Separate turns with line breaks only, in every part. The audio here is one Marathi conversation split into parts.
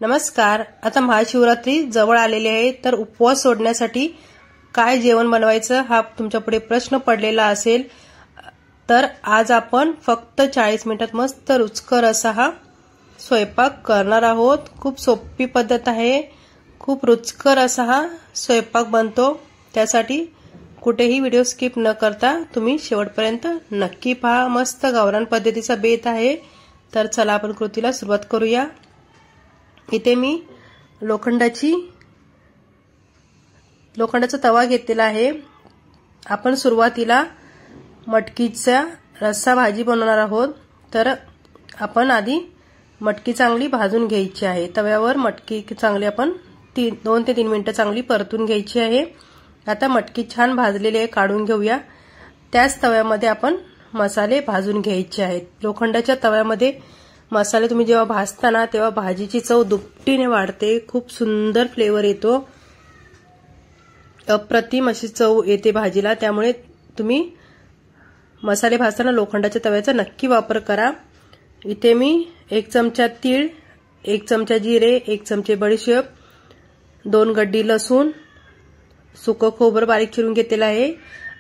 नमस्कार। आता महाशिवरात्री जवळ आलेली आहे, तर उपवास सोडण्यासाठी काय जेवण बनवायचं हा तुमच्यापुढे प्रश्न पडलेला असेल। तर आज आपण फक्त 40 मिनिटात मस्त रुचकर असा हा स्वयंपाक करणार आहोत। खूप सोपी पद्धत आहे, खूप रुचकर असा हा स्वयंपाक बनतो। त्यासाठी कुठेही व्हिडिओ स्किप न करता तुम्ही शेवटपर्यंत नक्की पहा। मस्त गावरान पद्धतीचा बेत आहे। तर चला आपण कृतीला सुरुवात करूया। इथे मी लोखंडाचा तवा घेतलेला आहे। आपण सुरुवातीला मटकीचा रस्सा भाजी बनवणार आहोत। तर आपण आधी मटकी चांगली भाजून घ्यायची आहे। तव्यावर मटकी चांगली आपण 2 ते 3 मिनिटे चांगली परतून घ्यायची आहे। आता मटकी छान भाजलेली आहे, काढून घेऊया। त्याच तव्यामध्ये आपण मसाले भाजून घ्यायचे आहेत। लोखंडाच्या तव्यामध्ये मसाले तुम्ही जेव्हा भाजताना तेव्हा भाजीची चव दुपटीने वाढते, खूप सुंदर फ्लेवर येतो, अप्रतिम अशी चव येते भाजीला। त्यामुळे तुम्ही मसाले भाजताना लोखंडाच्या तव्याचा नक्की वापर करा। इथे मी 1 चमचा तीळ, 1 चमचा जिरे, 1 चमचे बडीशेप, 2 गड्डी लसूण, सुकं खोबरं बारीक चिरून घेतलेलं आहे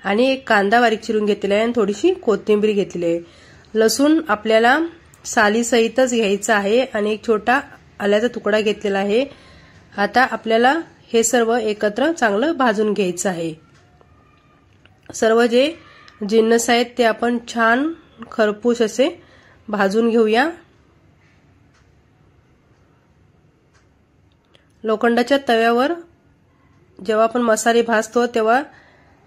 आणि 1 कांदा बारीक चिरून घेतलेला आहे आणि थोडीशी कोथिंबीर घेतलेली आहे। लसूण आपल्याला साली सहितच घ्यायचा आहे आणि 1 छोटा आल्याचा तुकडा घेतलेला आहे। आता आपल्याला हे सर्व एकत्र चांगलं भाजून घ्यायचं आहे। सर्व जे जिन्नस आहेत ते आपण छान खरपूस असे भाजून घेऊया। लोखंडाच्या तव्यावर जेव्हा आपण मसाले भाजतो तेव्हा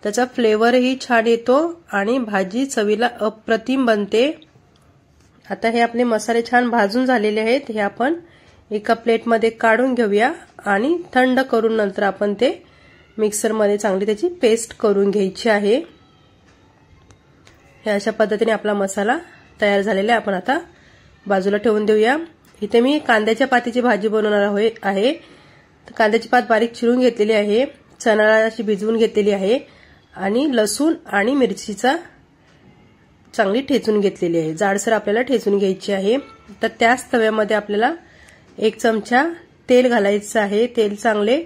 त्याचा फ्लेवरही छान येतो आणि भाजी चवीला अप्रतिम बनते। आता हे आपले मसाले छान भाजून झालेले आहेत। हे आपण एका प्लेटमध्ये काढून घेऊया आणि थंड करून नंतर आपण ते मिक्सरमध्ये चांगली त्याची पेस्ट करून घ्यायची आहे। हे अशा पद्धतीने आपला मसाला तयार झालेला आहे। आपण आता बाजूला ठेवून देऊया। इथे मी कांद्याच्या पातीची भाजी बनवणार आहे। कांद्याची पात बारीक चिरून घेतलेली आहे, चणा डाळ अशी भिजवून घेतलेली आहे आणि लसूण आणि मिरचीचा चांगली ठेचून घेतलेली आहे। जाडसर आपल्याला ठेचून घ्यायची आहे। तर त्याच तव्यामध्ये आपल्याला 1 चमचा तेल घालायचं आहे। तेल चांगले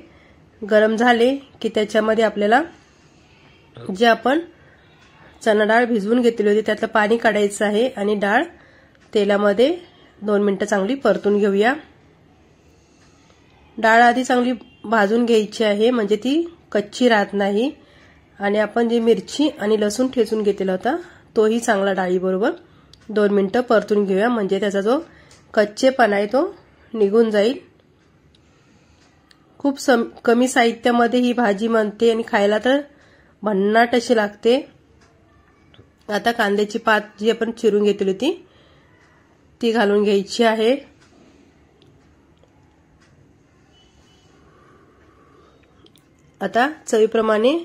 गरम झाले की त्याच्यामध्ये आपल्याला जे आपण चणा डाळ भिजवून घेतली होती त्यातलं पाणी काढायचं आहे आणि डाळ तेलामध्ये 2 मिनिटं चांगली परतून घेऊया। डाळ आधी चांगली भाजून घ्यायची आहे, म्हणजे ती कच्ची राहत नाही। आणि आपण जी मिरची आणि लसूण ठेचून घेतलेला होता तोही चांगला डाळीबरोबर 2 मिनिटं परतून घेऊया, म्हणजे त्याचा जो कच्चेपणा आहे तो निघून जाईल। खूप कमी साहित्यामध्ये ही भाजी बनते आणि खायला तर भन्नाट अशी लागते। आता कांद्याची पात जी आपण चिरून घेतली होती ती घालून घ्यायची आहे। आता चवीप्रमाणे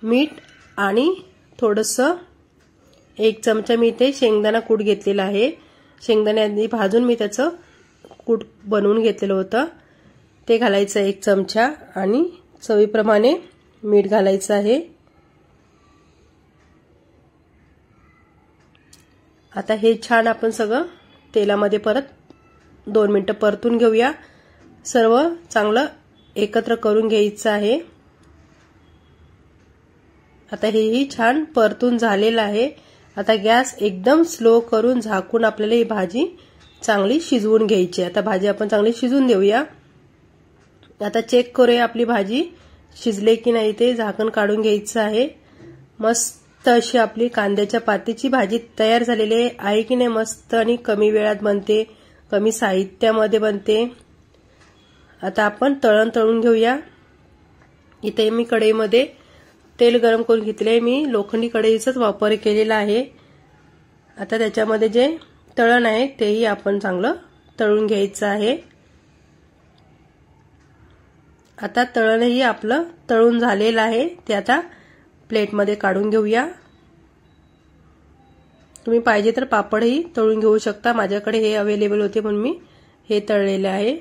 मीठ आणि थोडंसं 1 चमचा मी इथे शेंगदाणा कूट घेतलेला आहे। शेंगदाणे आधी भाजून मी त्याचं कूट बनवून घेतलेलं होतं ते घालायचं 1 चमचा आणि चवीप्रमाणे मीठ घालायचं आहे। आता हे छान आपण सगळं तेलामध्ये परत 2 मिनिटं परतून घेऊया। सर्व चांगलं एकत्र करून घ्यायचं आहे। आता हेही छान परतून झालेलं आहे। आता गॅस एकदम स्लो करून झाकून आपल्याला ही भाजी चांगली शिजवून घ्यायची। आता भाजी आपण चांगली शिजवून देऊया। आता चेक करूया आपली भाजी शिजले की नाही ते, झाकण काढून घ्यायचं आहे। मस्त अशी आपली कांद्याच्या पातीची भाजी तयार झालेली आहे की नाही, मस्त आणि कमी वेळात बनते, कमी साहित्यामध्ये बनते। आता आपण तळण तळून घेऊया। इथे मी कढईमध्ये तेल गरम करून घेतले, मी लोखंडी कढईचाच वापर केलेला आहे। आता त्याच्यामध्ये जे तळण आहे तेही आपण चांगलं तळून घ्यायचं आहे। आता तळणही आपलं तळून झालेलं आहे, ते आता प्लेटमध्ये काढून घेऊया। तुम्ही पाहिजे तर पापडही तळून घेऊ शकता, माझ्याकडे हे अवेलेबल होते म्हणून मी हे तळलेले आहे।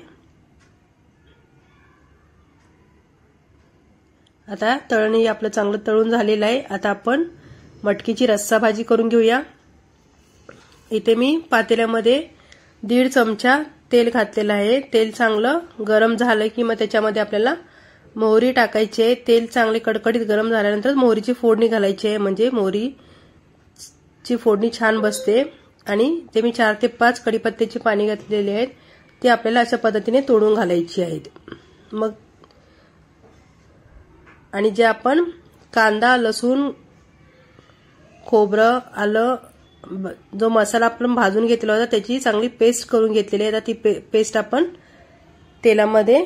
आता तळणही आपलं चांगलं तळून झालेलं आहे। आता आपण मटकीची रस्सा भाजी करून घेऊया। इथे मी पातेल्यामध्ये 1.5 चमचा तेल घातलेलं आहे। तेल चांगलं गरम झालं की मग त्याच्यामध्ये आपल्याला मोहरी टाकायची आहे। तेल चांगले कडकडीत गरम झाल्यानंतर मोहरीची फोडणी घालायची आहे, म्हणजे मोहरीची फोडणी छान बसते। आणि ते मी 4 ते 5 कढीपत्त्याची पाने घातलेली आहेत, ती आपल्याला अशा पद्धतीने तोडून घालायची आहेत। मग आणि जे आपण कांदा, लसूण, खोबरं, आलं, जो मसाला आपण भाजून घेतला होता त्याची चांगली पेस्ट करून घेतलेली आहे। आता ती पेस्ट आपण तेलामध्ये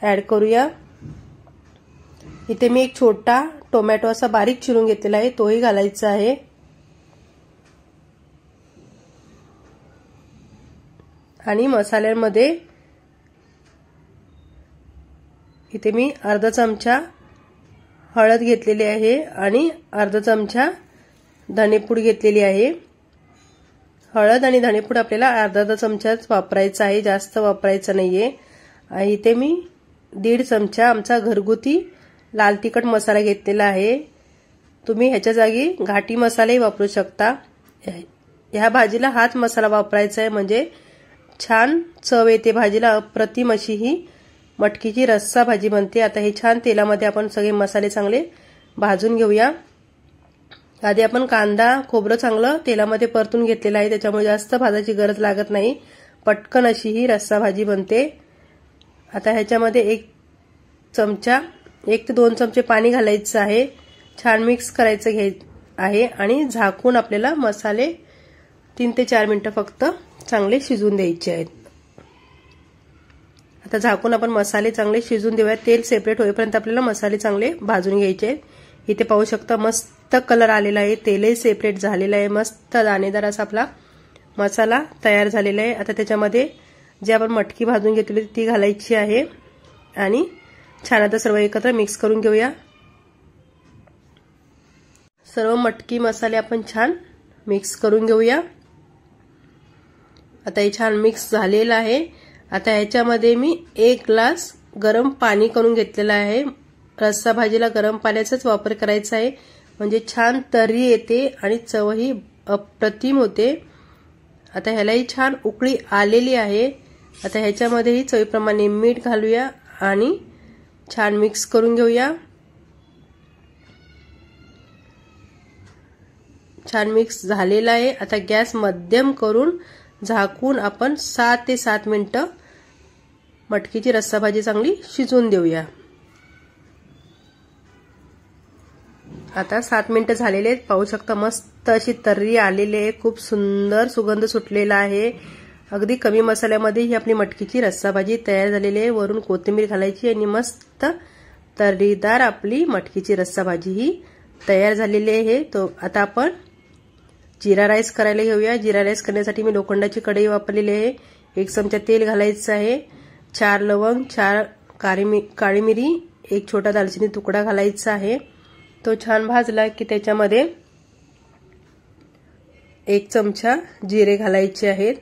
ऍड करूया। इथे मी एक छोटा टोमॅटो असा बारीक चिरून घेतलेला आहे, तोही घालायचा आहे। आणि मसाल्यामध्ये इथे मी अर्धा चमचा हळद घेतलेली आहे आणि अर्धा चमचा धनेपूड घेतलेली आहे। हळद आणि धनेपूड आपल्याला अर्धा चमचाच वापरायचा आहे, जास्त वापरायचं नाहीये। इथे मी 1.5 चमचा आमचा घरगुती लाल तिखट मसाला घेतलेला आहे। तुम्ही ह्याच्या जागी घाटी मसालाही वापरू शकता। ह्या भाजीला हाच मसाला वापरायचा आहे, म्हणजे छान चव येते भाजीला। अप्रतिम अशी ही मटकीची रस्सा भाजी बनते। आता हे छान तेलामध्ये आपण सगळे मसाले चांगले भाजून घेऊया। आधी आपण कांदा, खोबरं चांगलं तेलामध्ये परतून घेतलेलं आहे, त्याच्यामुळे जास्त भाजायची गरज लागत नाही। पटकन अशी ही रस्सा भाजी बनते। आता ह्याच्यामध्ये 1 ते 2 चमचे पाणी घालायचं आहे, छान मिक्स करायचं आहे आणि झाकून आपल्याला मसाले 3 ते 4 मिनिटं फक्त चांगले शिजून द्यायचे आहेत। आता झाकून आपण मसाले चांगले शिजून देऊया। तेल सेपरेट होईपर्यंत आपल्याला मसाले चांगले भाजून घ्यायचे आहेत। इथे पाहू शकता मस्त कलर आलेला आहे, तेलही सेपरेट झालेलं आहे, मस्त दाणेदार असा आपला मसाला तयार झालेला आहे। आता त्याच्यामध्ये जे आपण मटकी भाजून घेतली ती घालायची आहे आणि छान आता सर्व एकत्र मिक्स करून घेऊया। सर्व मटकी मसाले आपण छान मिक्स करून घेऊया। आता हे छान मिक्स झालेलं आहे। आता ह्याच्यामध्ये मी 1 ग्लास गरम पाणी करून घेतलेला आहे। रस्सा भाजीला गरम पाण्याचाच वापर करायचा आहे, म्हणजे छान तर्री येते आणि चवही अप्रतिम होते। आता ह्यालाही छान उकळी आलेली आहे। आता ह्याच्यामध्येही चवीप्रमाणे मीठ घालूया आणि छान मिक्स करून घेऊया। छान मिक्स झालेला आहे। आता गॅस मध्यम करून झाकून आपण 6 ते 7 मिनिटं मटकीची रस्सा भाजी चांगली शिजवून देऊया। आता 7 मिनिटं झालेले आहेत, पाहू शकता मस्त अशी तर्री आलेली आहे, खूप सुंदर सुगंध सुटलेला आहे। अगदी कमी मसाल्यामध्ये ही आपली मटकीची रस्सा भाजी तयार झालेली आहे। वरून कोथिंबीर घालायची आणि मस्त तर्रीदार आपली मटकीची रस्सा भाजी ही तयार झालेली आहे। तो आता आपण जिरा राईस करायला घेऊया। जिरा राईस करण्यासाठी मी लोखंडाची कढई वापरलेली आहे। 1 चमचा तेल घालायचं आहे, 4 लवंग, 4 काळी मिरी, 1 छोटा दालचिनी तुकडा घालायचा आहे। तो छान भाजला की त्याच्यामध्ये 1 चमचा जिरे घालायचे आहेत।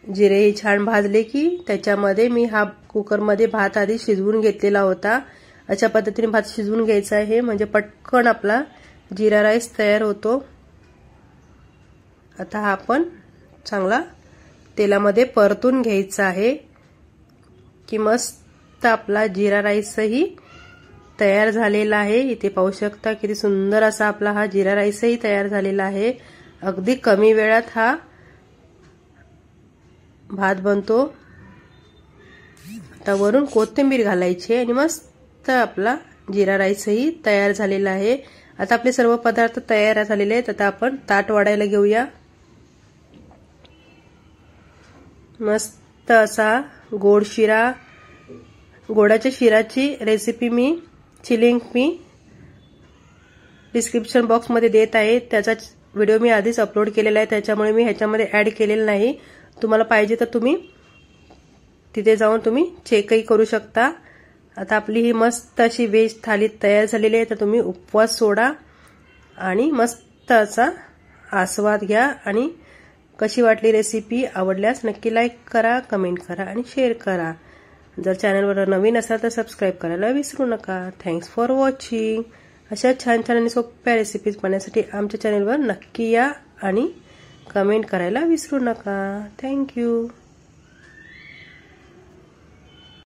जिरे हे छान भाजले की त्याच्यामध्ये मी हा कुकरमध्ये भात आधी शिजवून घेतलेला होता। अशा पद्धतीने भात शिजवून घ्यायचा आहे, म्हणजे पटकन आपला जिरा राईस तयार होतो। आता हा आपण चांगला तेलामध्ये परतून घ्यायचा आहे की मस्त आपला जिरा राईसही तयार झालेला आहे। इथे पाहू शकता किती सुंदर असा आपला हा जिरा राईसही तयार झालेला आहे। अगदी कमी वेळात हा भात बनतो। आता वरून कोथिंबीर घालायची आणि मस्त आपला जिरा राईसही तयार झालेला आहे। आता आपले सर्व पदार्थ तयार झालेले आहेत। आता आपण ताट वाढायला घेऊया। मस्त असा गोड शिरा, गोडाच्या शिराची रेसिपी ची लिंक मी डिस्क्रिप्शन बॉक्स मध्ये देत आहे। त्याचा व्हिडिओ मी आधीच अपलोड केलेला आहे, त्याच्यामुळे मी ह्याच्यामध्ये ऍड केलेला नाही। तुम्हाला पाहिजे तर तुम्ही तिथे जाऊन तुम्ही चेकही करू शकता। आता आपली ही मस्त अशी व्हेज थाली तयार झालेली आहे। तर तुम्ही उपवास सोडा आणि मस्त असा आस्वाद घ्या। आणि कशी वाटली रेसिपी, आवडल्यास नक्की लाईक करा, कमेंट करा आणि शेअर करा। जर चॅनलवर नवीन असाल तर सबस्क्राईब करायला विसरू नका। Thanks for watching. अशा छान छान आणि सोप्या रेसिपीज पाहण्यासाठी आमच्या चॅनलवर नक्की या आणि कमेंट करायला विसरू नका. थँक्यू.